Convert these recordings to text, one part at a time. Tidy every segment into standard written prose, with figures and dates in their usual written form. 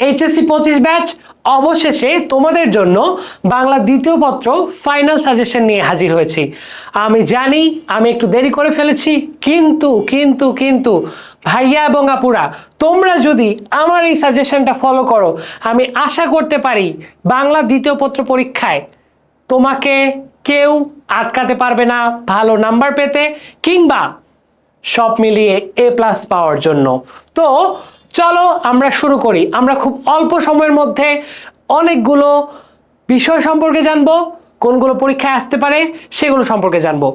HSC 25 batch অবশেষে তোমাদের জন্য বাংলা দ্বিতীয় পত্র ফাইনাল সাজেশন নিয়ে হাজির হয়েছি। আমি জানি আমি একটু দেরি করে ফেলেছি, কিন্তু ভাইয়া এবং আপুরা, তোমরা যদি আমার এই সাজেশনটা ফলো করো, আমি আশা করতে পারি বাংলা দ্বিতীয় পত্র পরীক্ষায় তোমাকে কেউ আটকাতে পারবে না ভালো নাম্বার পেতে কিংবা সব মিলিয়ে A+ পাওয়ার জন্য। তো চলো আমরা শুরু করি। আমরা খুব অল্প সময়ের মধ্যে অনেকগুলো বিষয় সম্পর্কে জানবো, কোনগুলো পরীক্ষায় আসতে পারে সেগুলো সম্পর্কে জানবো।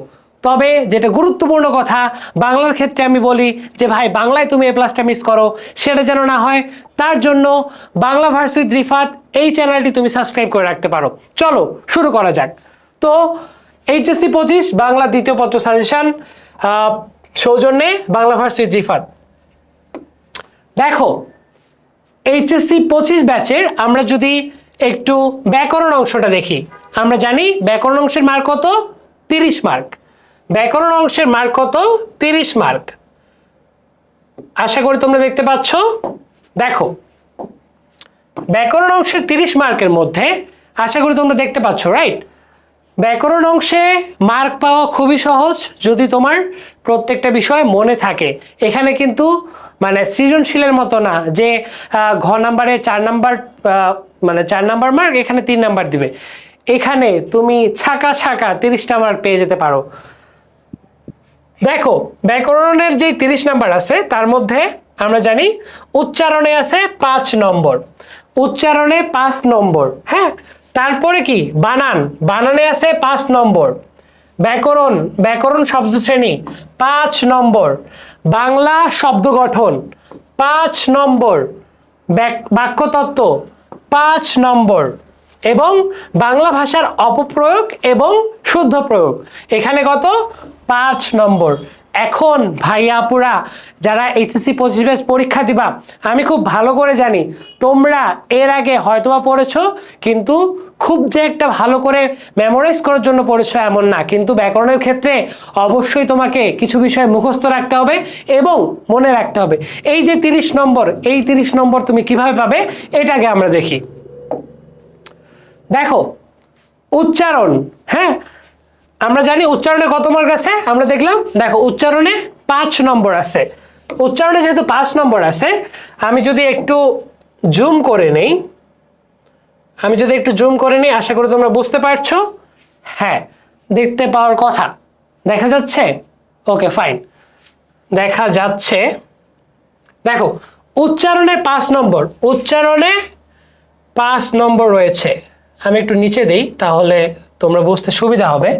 তবে যেটা গুরুত্বপূর্ণ কথা, বাংলার ক্ষেত্রে আমি বলি যে ভাই বাংলায় তুমি A+টা মিস করো, সেটা যেন না হয়, তার জন্য বাংলা ভার্স উইথ রিফাত এই চ্যানেলটি তুমি সাবস্ক্রাইব করে রাখতে পারো। চলো শুরু করা যাক। তো এইচএসসি 25 বাংলা দ্বিতীয় পত্র সাজেশন সৌজন্যে বাংলা ভার্স উইথ রিফাত। দেখো, এইচএসসি 25 ব্যাচের আমরা যদি একটু ব্যাকরণ অংশটা দেখি, আমরা জানি ব্যাকরণ অংশের মার্ক কত? 30 মার্ক। ব্যাকরণ অংশের মার্ক কত? 30 মার্ক। আশা করি তোমরা দেখতে পাচ্ছ। দেখো, ব্যাকরণ অংশের 30 মার্কের মধ্যে আশা করি তোমরা দেখতে পাচ্ছ, রাইট? ব্যাকরণ অংশে মার্ক পাওয়া খুবই সহজ যদি তোমার প্রত্যেকটা বিষয় মনে থাকে। এখানে কিন্তু মানে সৃজনশীলের মতো না যে ঘ নাম্বারে 4 নাম্বার মানে 4 নাম্বার মার্ক, এখানে 3 নাম্বার দিবে। এখানে তুমি ছাকা 30টা মার্ক পেয়ে যেতে পারো। দেখো, ব্যাকরণের যে 30 নাম্বার আছে তার মধ্যে আমরা জানি উচ্চারণে আছে 5 নম্বর, উচ্চারণে 5 নম্বর। হ্যাঁ, তারপরে কি বানানে আছে 5 নম্বর, ব্যাকরণ শব্দ শ্রেণী 5 নম্বর, বাংলা শব্দ গঠন 5 নম্বর, বাক্যতত্ত্ব 5 নম্বর এবং বাংলা ভাষার অপপ্রয়োগ এবং শুদ্ধ প্রয়োগ এখানে কত? 5 নম্বর। এখন ভাইয়া আপুরা যারা এইচএসসি 25 ব্যাচ পরীক্ষা দিবা, আমি খুব ভালো করে জানি তোমরা এর আগে হয়তোবা পড়েছো, কিন্তু খুব যে একটা ভালো করে মেমোরাইজ করার জন্য পড়েছো এমন না। কিন্তু ব্যাকরণের ক্ষেত্রে অবশ্যই তোমাকে কিছু বিষয় মুখস্থ রাখতে হবে এবং মনে রাখতে হবে। এই যে 30 নম্বর, এই 30 নম্বর তুমি কিভাবে পাবে এটাকে আমরা দেখি। দেখো, উচ্চারণ, হ্যাঁ আমরা জানি উচ্চারণে কত মার্ক আছে, আমরা দেখলাম। দেখো, উচ্চারণে 5 নম্বর আছে। উচ্চারণে যেহেতু 5 নম্বর আছে, আমি যদি একটু জুম করে নেই, আশা করি তোমরা বুঝতে পারছো। হ্যাঁ, দেখতে পাওয়ার কথা। দেখা যাচ্ছে? ওকে, ফাইন, দেখা যাচ্ছে। দেখো, উচ্চারণে 5 নম্বর, উচ্চারণে 5 নম্বর রয়েছে। আমি একটু নিচে দেই তাহলে তোমরা বুঝতে সুবিধা হবে।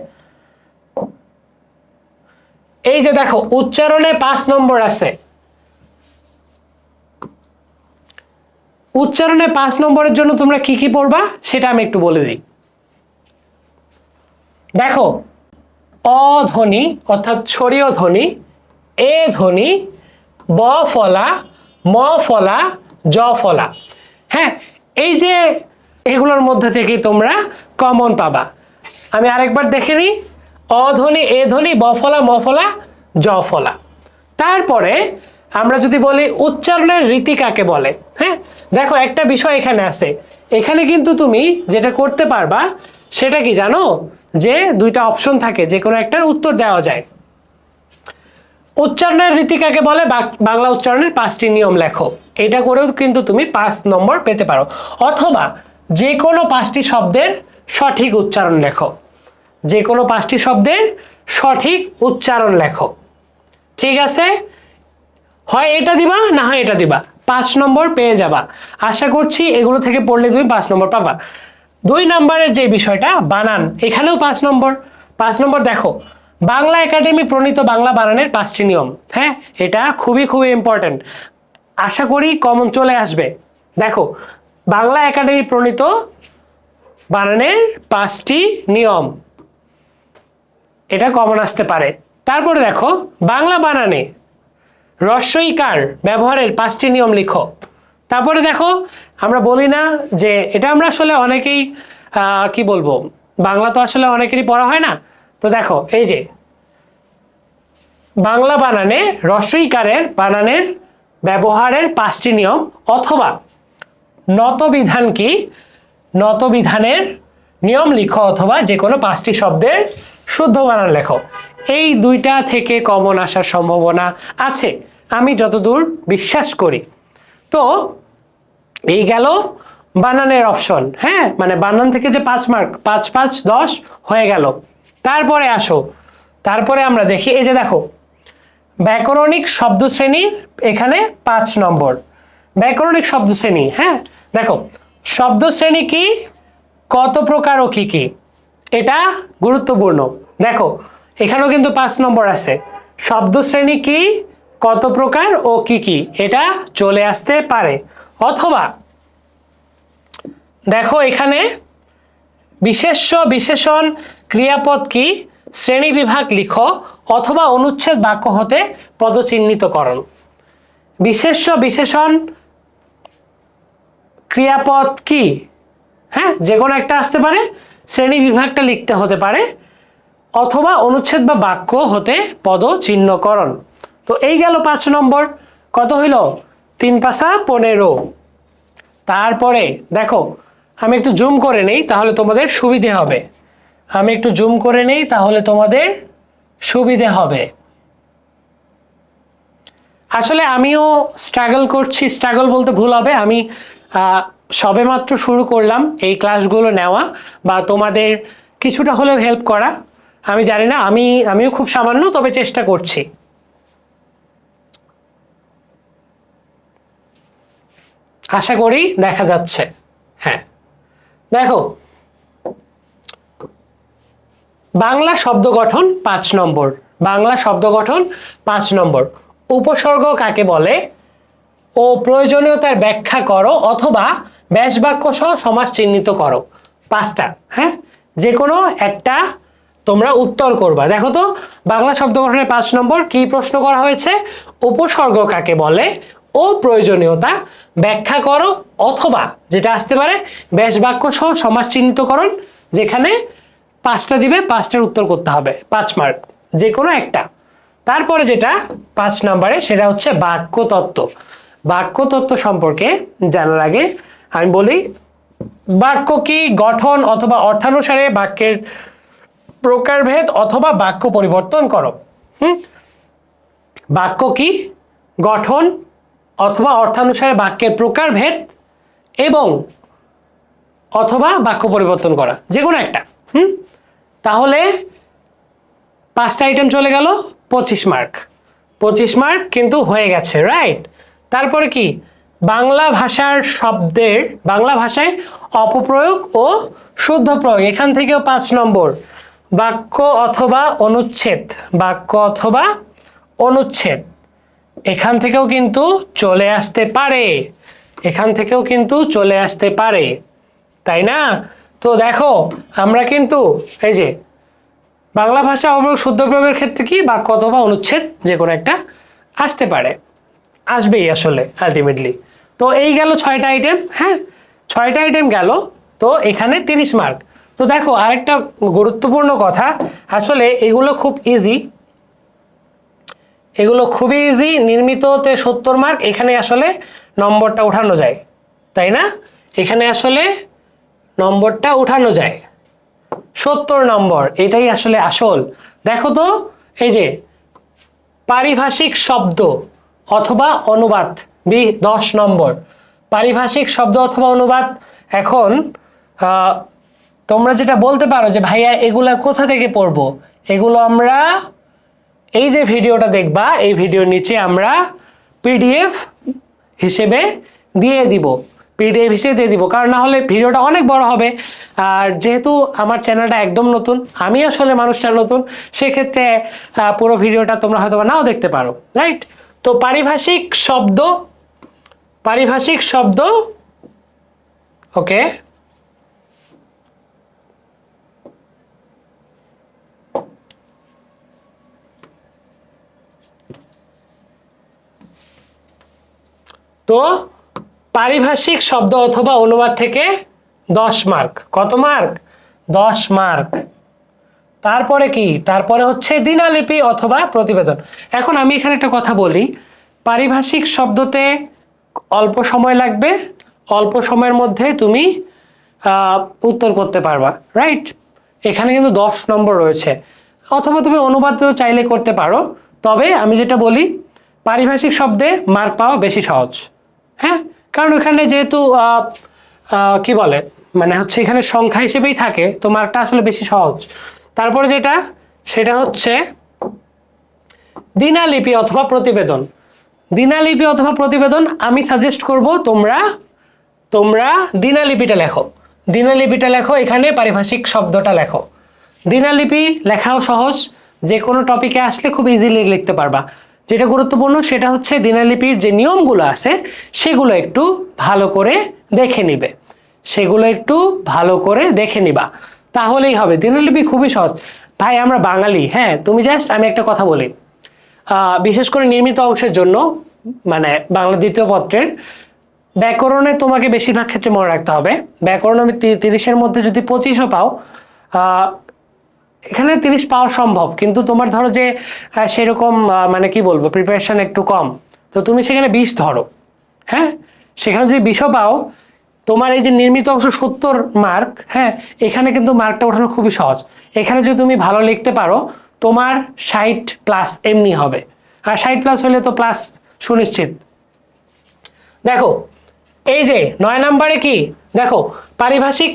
এই যে দেখো, উচ্চারণে 5 নম্বর আছে। উচ্চারণে 5 নম্বরের জন্য তোমরা কি কি পড়বা সেটা আমি একটু বলে দিই। দেখো, অ ধ্বনি অর্থাৎ স্বরীয় ধ্বনি, এ ধ্বনি, ব ফলা, ম ফলা, জ ফলা। হ্যাঁ, এই যে এগুলোর মধ্যে থেকে তোমরা কমন পাবা। আমি আরেকবার দেখে নিই। অ ধ্বনি, এ ধ্বনি, ব ফলা, ম ফলা, জ ফলা। তারপরে আমরা যদি বলি উচ্চারণের রীতি কাকে বলে। হ্যাঁ, দেখো একটা বিষয় এখানে আছে। এখানে কিন্তু তুমি যেটা করতে পারবা সেটা কি জানো, যে দুইটা অপশন থাকে, যে কোনো একটার উত্তর দেওয়া যায়। উচ্চারণের রীতি কাকে বলে? বাংলা উচ্চারণের 5টি নিয়ম লেখো। এটা করেও কিন্তু তুমি 5 নম্বর পেতে পারো। অথবা যে কোনো 5টি শব্দের সঠিক উচ্চারণ লেখো, যে কোনো 5টি শব্দের সঠিক উচ্চারণ লেখো। ঠিক আছে, হয় এটা দিবা না হয় এটা দিবা, 5 নম্বর পেয়ে যাবা। আশা করছি এগুলো থেকে পড়লে তুমি 5 নম্বর পাবা। 2 নম্বরের যে বিষয়টা বানান, এখানেও 5 নম্বর। 5 নম্বর দেখো, বাংলা একাডেমি প্রণীত বাংলা বানানের 5টি নিয়ম। হ্যাঁ, এটা খুবই ইম্পর্টেন্ট, আশা করি কমন চলে আসবে। দেখো, বাংলা একাডেমি প্রণীত বানানের 5টি নিয়ম, এটা কমন আসতে পারে। তারপরে দেখো, বাংলা বানানে হ্রস্বইকার ব্যবহারের 5টি নিয়ম লিখো। তারপরে দেখো, আমরা বলি না যে এটা আমরা আসলে অনেকেই কি বলবো, বাংলা তো আসলে অনেকেরই পড়া হয় না। তো দেখো, এই যে বাংলা বানানে হ্রস্বইকারের বানানের ব্যবহারের 5টি নিয়ম, অথবা নতবিধান কি? নতবিধানের নিয়ম লিখো অথবা যে কোনো 5টি শব্দের শুদ্ধ বানান লেখো। এই দুইটা থেকে কমন আসার সম্ভাবনা আছে আমি যতদূর বিশ্বাস করি। তো এই গেল বানানের অপশন, হ্যাঁ, মানে বানান থেকে যে 5 মার্ক, 5 5 10 হয়ে গেল। তারপরে আসো, তারপরে আমরা দেখি, এই যে দেখো ব্যাকরণিক শব্দ শ্রেণী, এখানে 5 নম্বর ব্যাকরণিক শব্দ শ্রেণী। হ্যাঁ, দেখো শব্দ শ্রেণী কি, কত প্রকার ও কি কি, এটা গুরুত্বপূর্ণ। দেখো এখানেও কিন্তু 5 নম্বর আছে। শব্দ শ্রেণী কি, কত প্রকার ও কি কি, এটা চলে আসতে পারে। অথবা দেখো এখানে বিশেষ্য বিশেষণ ক্রিয়াপদ কি, শ্রেণী বিভাগ লিখো অথবা অনুচ্ছেদ বাক্য হতে পদচিহ্নিতকরণ। বিশেষ্য বিশেষণ ক্রিয়াপদ কি, হ্যাঁ, যে কোনো একটা আসতে পারে, শ্রেণী বিভাগটা লিখতে হতে পারে, অথবা অনুচ্ছেদ বা বাক্য হতে পদচিহ্নকরণ। তো এই গেল 5 নম্বর। কত হইল? 3 5 15। তারপরে দেখো আমি একটু জুম করে নেই তাহলে তোমাদের সুবিধে হবে। আমি একটু জুম করে নেই তাহলে তোমাদের সুবিধে হবে। আসলে আমিও স্ট্রাগল করছি, স্ট্রাগল বলতে ভুল হবে, আমি সবেমাত্র শুরু করলাম এই ক্লাসগুলো নেওয়া বা তোমাদের কিছুটা হলেও হেল্প করা। আমি জানি না, আমিও খুব সামান্য, তবে চেষ্টা করছি। আশা করি দেখা যাচ্ছে। হ্যাঁ, দেখো বাংলা শব্দ গঠন 5 নম্বর। বাংলা শব্দ গঠন 5 নম্বর। উপসর্গ কাকে বলে ও প্রয়োজনীয়তার ব্যাখ্যা করো অথবা ব্যাস বাক্য সহ সমাস চিহ্নিত করো। 5টা, হ্যাঁ, যে কোনো একটা তোমরা উত্তর করবা। দেখো তো বাংলা শব্দ গঠনের 5 নম্বর কি প্রশ্ন করা হয়েছে? উপসর্গ কাকে বলে ও প্রয়োজনীয়তা ব্যাখ্যা করো অথবা যেটা আসতে পারে ব্যাস বাক্য সহ সমাস চিহ্নিতকরণ, যেখানে 5টা দিবে, 5টার উত্তর করতে হবে, 5 মার্ক যে কোনো একটা। তারপরে যেটা 5 নম্বরে সেটা হচ্ছে বাক্য তত্ত্ব। বাক্য তত্ত্ব সম্পর্কে জানার আগে আমি বলি বাক্য কি, গঠন অথবা অর্থানুসারে বাক্যের প্রকারভেদ অথবা বাক্য পরিবর্তন করো। বাক্য কি, গঠন অথবা অর্থানুসারে বাক্যের প্রকারভেদ এবং অথবা বাক্য পরিবর্তন করা, যে কোনো একটা। তাহলে 5টা আইটেম চলে গেল, 25 মার্ক। 25 মার্ক কিন্তু হয়ে গেছে, রাইট? তারপরে কি, বাংলা ভাষার শব্দের, বাংলা ভাষায় অপপ্রয়োগ ও শুদ্ধ প্রয়োগ, এখান থেকেও 5 নম্বর। বাক্য অথবা অনুচ্ছেদ, বাক্য অথবা অনুচ্ছেদ, এখান থেকেও কিন্তু চলে আসতে পারে, এখান থেকেও কিন্তু চলে আসতে পারে, তাই না? তো দেখো আমরা কিন্তু এই যে বাংলা ভাষা অপপ্রয়োগ শুদ্ধ প্রয়োগের ক্ষেত্রে কি বাক্য অথবা অনুচ্ছেদ যে কোনো একটা আসতে পারে, আসবেই আসলে আলটিমেটলি। তো এই গেল 6টা আইটেম। হ্যাঁ, 6টা আইটেম গেল, তো এখানে 30 মার্ক। তো দেখো আরেকটা গুরুত্বপূর্ণ কথা, আসলে এগুলো খুব ইজি, এগুলো খুবই ইজি। নির্মিততে 70 মার্ক, এখানে আসলে নম্বরটা উঠানো যায়, তাই না? এখানে আসলে নম্বরটা উঠানো যায় 70 নম্বর, এটাই আসলে আসল। দেখো তো এই যে পারিভাষিক শব্দ অথবা অনুবাদ 10 নম্বর। পারিভাষিক শব্দ অথবা অনুবাদ, এখন তোমরা যেটা বলতে পারো যে ভাইয়া এগুলা কোথা থেকে পড়বো, এগুলো আমরা এই যে ভিডিওটা দেখবা এই ভিডিওর নিচে আমরা পিডিএফ হিসেবে দিয়ে দিব, পিডিএফ হিসেবে দিয়ে দিব, কারণ না হলে ভিডিওটা অনেক বড় হবে। আর যেহেতু আমার চ্যানেলটা একদম নতুন, আমি আসলে মানুষটা নতুন, সেক্ষেত্রে পুরো ভিডিওটা তোমরা হয়তো নাও দেখতে পারো, রাইট? তো পারিভাষিক শব্দ, পারিভাষিক শব্দ, ওকে, তো পারিভাষিক শব্দ অথবা অনুবাদ থেকে 10 মার্ক। কত মার্ক? 10 মার্ক। তারপরে কি, তারপরে হচ্ছে দিনালিপি অথবা প্রতিবেদন। এখন আমি এখানে একটা কথা বলি, পারিভাষিক শব্দতে অল্প সময় লাগবে, অল্প সময়ের মধ্যে তুমি উত্তর করতে পারবা, রাইট? এখানে কিন্তু 10 নম্বর রয়েছে, অথবা তুমি অনুবাদও চাইলে করতে পারো। তবে আমি যেটা বলি, পারিভাষিক শব্দে মার্ক পাওয়া বেশি সহজ। হ্যাঁ, কারণ এখানে যেহেতু কি বলে মানে হচ্ছে এখানে সংখ্যা হিসেবেই থাকে, তো মার্কটা আসলে বেশি সহজ। তারপরে যেটা, সেটা হচ্ছে দিনালিপি অথবা প্রতিবেদন। দিনালিপি অথবা প্রতিবেদন আমি সাজেস্ট করব তোমরা দিনালিপিটা লেখো। দিনালিপিটা লেখো, এখানে পারিভাষিক শব্দটা লেখো। দিনালিপি লেখাও সহজ, যে কোনো টপিকে আসলে খুব ইজিলি লিখতে পারবা। যেটা গুরুত্বপূর্ণ সেটা হচ্ছে দিনালিপির যে নিয়মগুলো আছে সেগুলো একটু ভালো করে দেখে নিবে, সেগুলো একটু ভালো করে দেখে নিবা, তাহলেই হবে। দিনালিপি খুবই সহজ ভাই, আমরা বাঙালি। হ্যাঁ, তুমি জাস্ট, আমি একটা কথা বলি, বিশেষ করে নির্মিত অংশের জন্য, মানে বাংলা দ্বিতীয় পত্রের ব্যাকরণে তোমাকে বেশিরভাগ ক্ষেত্রে মনে রাখতে হবে। ব্যাকরণ আমি 30-এর মধ্যে যদি 25ও পাও, এখানে 30 পাওয়া সম্ভব, কিন্তু তোমার ধরো যে সেরকম মানে কি বলবো প্রিপারেশন একটু কম, তো তুমি সেখানে 20 ধরো। হ্যাঁ, সেখানে যদি 20ও পাও, তোমার এই যে নির্মিত অংশ 70 মার্ক, হ্যাঁ, এখানে কিন্তু মার্কটা ওঠানো খুবই সহজ। এখানে যদি তুমি ভালো লিখতে পারো, তোমার 60+ এমনি হবে, আর 60+ হলে তো প্লাস সুনিশ্চিত। দেখো এই যে 9 নম্বরে কি, দেখো পারিভাষিক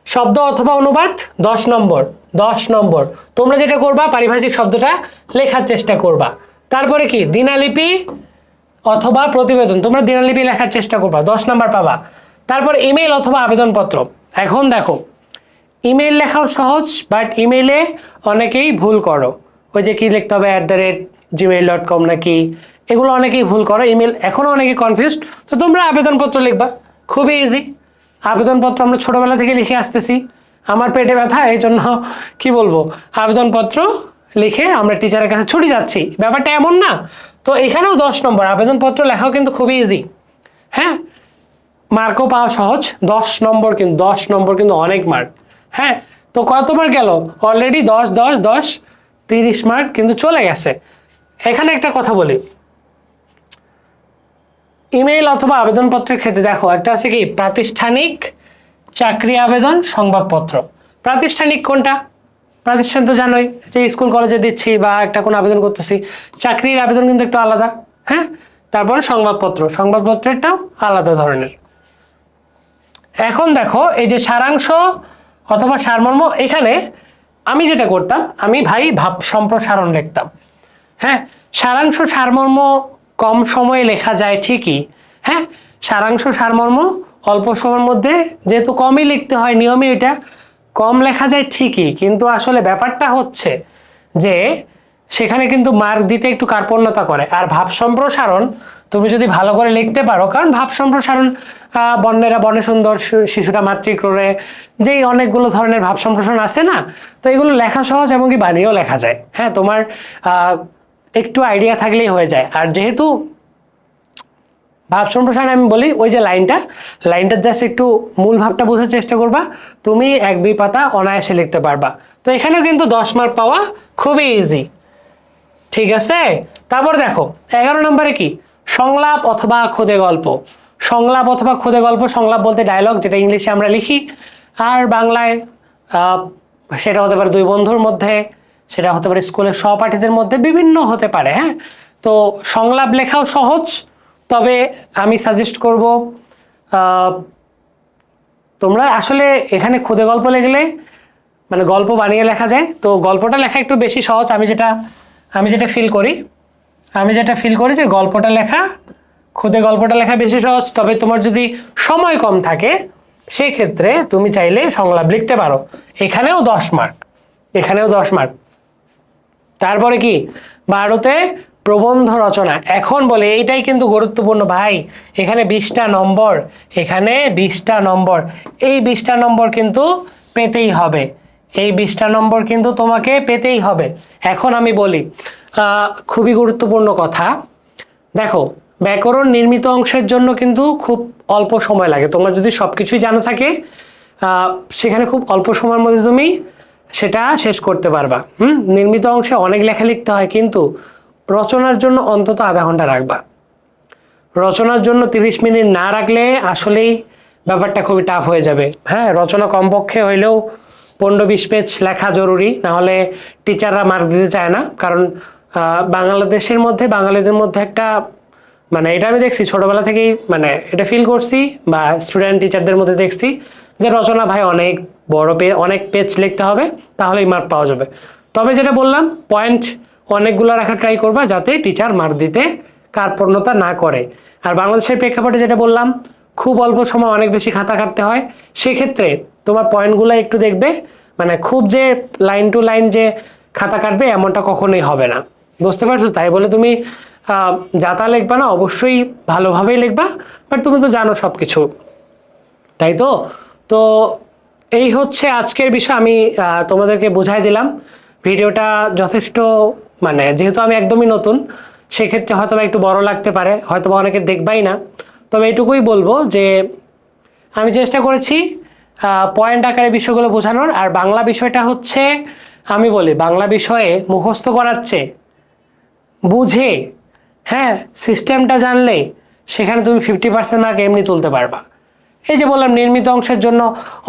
শব্দ অথবা অনুবাদ 10 নম্বর। 10 নম্বর তোমরা যেটা করবা, পারিভাষিক শব্দটা লেখার চেষ্টা করবা। তারপরে কি, দিনালিপি অথবা প্রতিবেদন, তোমরা দিনালিপি লেখার চেষ্টা করবা, 10 নম্বর পাবা। তারপর ইমেল অথবা আবেদনপত্র। এখন দেখো, ইমেল লেখাও সহজ, বাট ইমেলে অনেকেই ভুল করো। ওই যে কি লিখতে হবে, @gmail.com নাকি, এগুলো অনেকেই ভুল করো। ইমেল এখনো অনেকে কনফিউজড। তো তোমরা আবেদনপত্র লিখবা, খুবই ইজি। আবেদনপত্র আমরা ছোটবেলা থেকে লিখে আসতেছি, আমার পেটে ব্যথা, এই জন্য কি বলবো, আবেদনপত্র লিখে আমরা টিচারের কাছে ছুটে যাচ্ছি, ব্যাপারটা এমন না। তো এখানেও 10 নম্বর, আবেদনপত্র লেখাও কিন্তু খুবই ইজি। হ্যাঁ, মার্কও পাওয়া সহজ, 10 নম্বর, কিন্তু 10 নম্বর কিন্তু অনেক মার্ক। হ্যাঁ, তো কতবার গেল অলরেডি, 10 10 10 30 মার্ক কিন্তু চলে গেছে। এখানে একটা কথা বলি, ইমেইল অথবা আবেদনপত্রের ক্ষেত্রে দেখো, একটা আছে কি প্রাতিষ্ঠানিক চাকরি আবেদন সংবাদপত্র। প্রাতিষ্ঠানিক কোনটা, প্রাতিষ্ঠান তো জানোই, যে স্কুল কলেজে দিচ্ছি বা একটা কোনো আবেদন করতেছি। চাকরির আবেদন কিন্তু একটু আলাদা। হ্যাঁ, তারপরে সংবাদপত্র, সংবাদপত্রেরটাও আলাদা ধরনের। এখন দেখো এই যে সারাংশ অথবা সারমর্ম, এখানে আমি যেটা করতাম, আমি ভাই ভাব সম্প্রসারণ লিখতাম। হ্যাঁ, সারাংশ সারমর্ম কম সময়ে লেখা যায় ঠিকই। হ্যাঁ, সারাংশ সারমর্ম অল্প সময়ের মধ্যে যেহেতু কমই লিখতে হয়, নিয়মই এটা, কম লেখা যায় ঠিকই, কিন্তু আসলে ব্যাপারটা হচ্ছে যে সেখানে কিন্তু মার্ক দিতে একটু কার্পণ্যতা করে। আর ভাব সম্প্রসারণ তুমি যদি ভালো করে লিখতে পারো, কারণ ভাব সম্প্রসারণ বর্ণেরা বর্ণে সুন্দর, শিশুরা মাতৃক্রোড়ে, যেই অনেকগুলো ধরনের ভাব সম্প্রসারণ আছে না, তো এগুলো লেখা সহজ, এমনকি বানিয়েও লেখা যায়। হ্যাঁ, তোমার একটু আইডিয়া থাকলেই হয়ে যায়। আর যেহেতু ভাব সম্প্রসারণ আমি বলি, ওই যে লাইনটা জাস্ট একটু মূল ভাবটা বোঝার চেষ্টা করবা, তুমি 1-2 পাতা অনায়াসে লিখতে পারবা। তো এখানেও কিন্তু 10 মার্ক পাওয়া খুবই ইজি, ঠিক আছে। তারপর দেখো 11 নম্বরে কি, সংলাপ অথবা খুদে গল্প। সংলাপ অথবা খুদে গল্প, সংলাপ বলতে ডায়লগ, যেটা ইংলিশে আমরা লিখি, আর বাংলায় সেটা হতে পারে 2 বন্ধুর মধ্যে, সেটা হতে পারে স্কুলের সহপাঠীদের মধ্যে, বিভিন্ন হতে পারে। হ্যাঁ, তো সংলাপ লেখাও সহজ, তবে আমি সাজেস্ট করব তোমরা আসলে এখানে খুদে গল্প লিখলে মানে গল্প বানিয়ে লেখা যায়, তো গল্পটা লেখা একটু বেশি সহজ। আমি যেটা ফিল করি যে খুদে গল্পটা লেখা বেশি সহজ। তবে তোমার যদি সময় কম থাকে, সেক্ষেত্রে তুমি চাইলে সংলাপ লিখতে পারো। এখানেও 10 মার্ক, এখানেও 10 মার্ক। তারপরে কি, 12তে প্রবন্ধ রচনা। এখন বলে এইটাই কিন্তু গুরুত্বপূর্ণ ভাই, এখানে 20টা নম্বর, এখানে 20টা নম্বর, এই 20টা নম্বর কিন্তু পেতেই হবে, এই 20টা নম্বর কিন্তু তোমাকে পেতেই হবে। এখন আমি বলি খুবই গুরুত্বপূর্ণ কথা, দেখো ব্যাকরণ নির্মিত অংশের জন্য কিন্তু খুব অল্প সময় লাগে। তোমার যদি সবকিছুই জানা থাকে, সেখানে খুব অল্প সময়ের মধ্যে তুমি সেটা শেষ করতে পারবা। নির্মিত অংশে অনেক লেখা লিখতে হয়, কিন্তু রচনার জন্য অন্তত আধা ঘন্টা রাখবা। রচনার জন্য 30 মিনিট না রাখলে আসলেই ব্যাপারটা খুবই টাফ হয়ে যাবে। হ্যাঁ, রচনা কমপক্ষে হইলেও 15-20 পেজ লেখা জরুরি, নাহলে টিচাররা মার্ক দিতে চায় না। কারণ বাংলাদেশের মধ্যে বাঙালিদের মধ্যে একটা মানে এটা আমি দেখছি ছোটবেলা থেকেই, মানে এটা ফিল করছি বা স্টুডেন্ট টিচারদের মধ্যে দেখছি যে রচনা ভাই অনেক বড় অনেক পেজ লিখতে হবে, তাহলেই মার্ক পাওয়া যাবে। তবে যেটা বললাম, পয়েন্ট অনেকগুলো রাখা ট্রাই করবা যাতে টিচার মার্ক দিতে কার্পণ্যতা না করে। আর বাংলাদেশের প্রেক্ষাপটে যেটা বললাম, খুব অল্প সময় অনেক বেশি খাতা কাটতে হয়, সেক্ষেত্রে তোমার পয়েন্টগুলো একটু দেখবে, মানে খুব যে লাইন টু লাইন যে খাতা কাটবে এমনটা কখনোই হবে না, বুঝতে পারছো? তাই বলে তুমি যাতা লিখবা না, অবশ্যই ভালোভাবেই লিখবা, বাট তুমি তো জানো সব কিছু, তাই তো। তো এই হচ্ছে আজকের বিষয়, আমি তোমাদেরকে বুঝাই দিলাম। ভিডিওটা যথেষ্ট, মানে যেহেতু আমি একদমই নতুন, সেক্ষেত্রে হয়তো একটু বড় লাগতে পারে, হয়তো অনেকে দেখবাই না। তবে এইটুকুই বলবো যে আমি চেষ্টা করেছি পয়েন্ট আকারে বিষয়গুলো বোঝানোর। আর বাংলা বিষয়টা হচ্ছে, আমি বলি বাংলা বিষয়ে মুখস্থ করাচ্ছে বুঝে, হ্যাঁ, সিস্টেমটা জানলে সেখানে তুমি 50% মার্ক এমনি তুলতে পারবা। এই যে বললাম, নির্মিত অংশের জন্য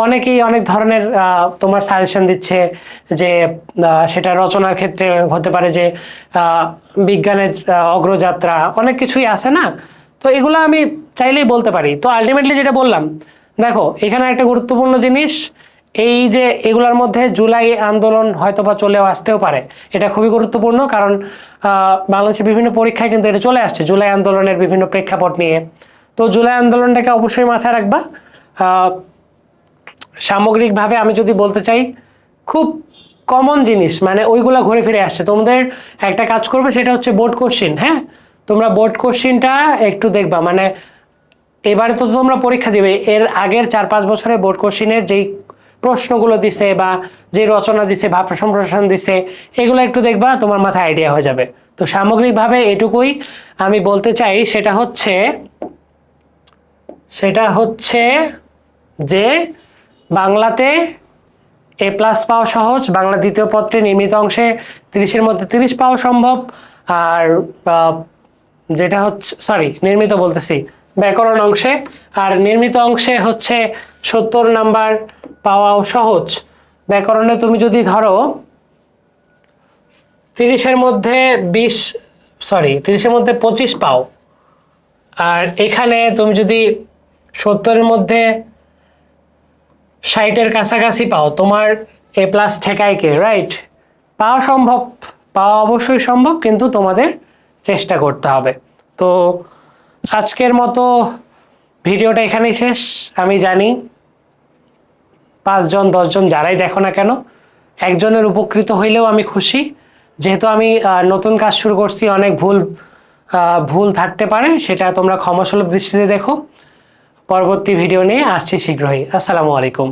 অনেকেই অনেক ধরনের তোমার সাজেশন দিচ্ছে, যে সেটা রচনার ক্ষেত্রে হতে পারে, যে বিজ্ঞানের অগ্রযাত্রা, অনেক কিছুই আছে না। তো এগুলো আমি চাইলেই বলতে পারি। তো আলটিমেটলি যেটা বললাম, দেখো এখানে একটা গুরুত্বপূর্ণ জিনিস, এই যে এগুলোর মধ্যে জুলাই আন্দোলন হয়তোবা চলেও আসতেও পারে, এটা খুবই গুরুত্বপূর্ণ। কারণ বাংলাদেশের বিভিন্ন পরীক্ষায় কিন্তু এটা চলে আসছে, জুলাই আন্দোলনের বিভিন্ন প্রেক্ষাপট নিয়ে। তো জুলাই আন্দোলনটাকে অবশ্যই মাথায় রাখবা। সামগ্রিকভাবে আমি যদি বলতে চাই, খুব কমন জিনিস, মানে ওইগুলা ঘুরে ফিরে আসছে। তোমাদের একটা কাজ করবে, সেটা হচ্ছে বোর্ড কোশ্চিন। হ্যাঁ, তোমরা বোর্ড কোশ্চিনটা একটু দেখবা, মানে এবারে তো তোমরা পরীক্ষা দিবে, এর আগের 4-5 বছরের বোর্ড কোশ্চিনের যেই প্রশ্নগুলো দিছে বা যে রচনা দিছে, ভাব সম্প্রসারণ দিছে, এগুলো একটু দেখবা, তোমার মাথায় আইডিয়া হয়ে যাবে। তো সামগ্রিকভাবে এটুকুই আমি বলতে চাই, সেটা হচ্ছে যে বাংলাতে A+ পাওয়া সহজ, বাংলা দ্বিতীয় পত্রে নির্মিত অংশে 30-এর মধ্যে 30 পাওয়া সম্ভব। আর যেটা হচ্ছে, সরি, নির্মিত বলতেছি, ব্যাকরণ অংশে। আর নির্মিত অংশে হচ্ছে 70 নাম্বার পাওয়াও সহজ। ব্যাকরণে তুমি যদি ধরো 30-এর মধ্যে 30-এর মধ্যে 25 পাও, আর এখানে তুমি যদি 70-এর মধ্যে 60-এর কাছাকাছি পাও, তোমার A+ ঠেকায় কে? রাইট? পাওয়া সম্ভব, পাওয়া অবশ্যই সম্ভব, কিন্তু তোমাদের চেষ্টা করতে হবে। তো আজকের মতো ভিডিওটা এখানেই শেষ। আমি জানি 5 জন 10 জন যারাই দেখো না কেন, একজনের উপকৃত হইলেও আমি খুশি। যেহেতু আমি নতুন কাজ শুরু করছি, অনেক ভুল থাকতে পারে, সেটা তোমরা ক্ষমাসুলভ দৃষ্টিতে দেখো। পরবর্তী ভিডিও নিয়ে আসছি শীঘ্রই। আসসালামু আলাইকুম।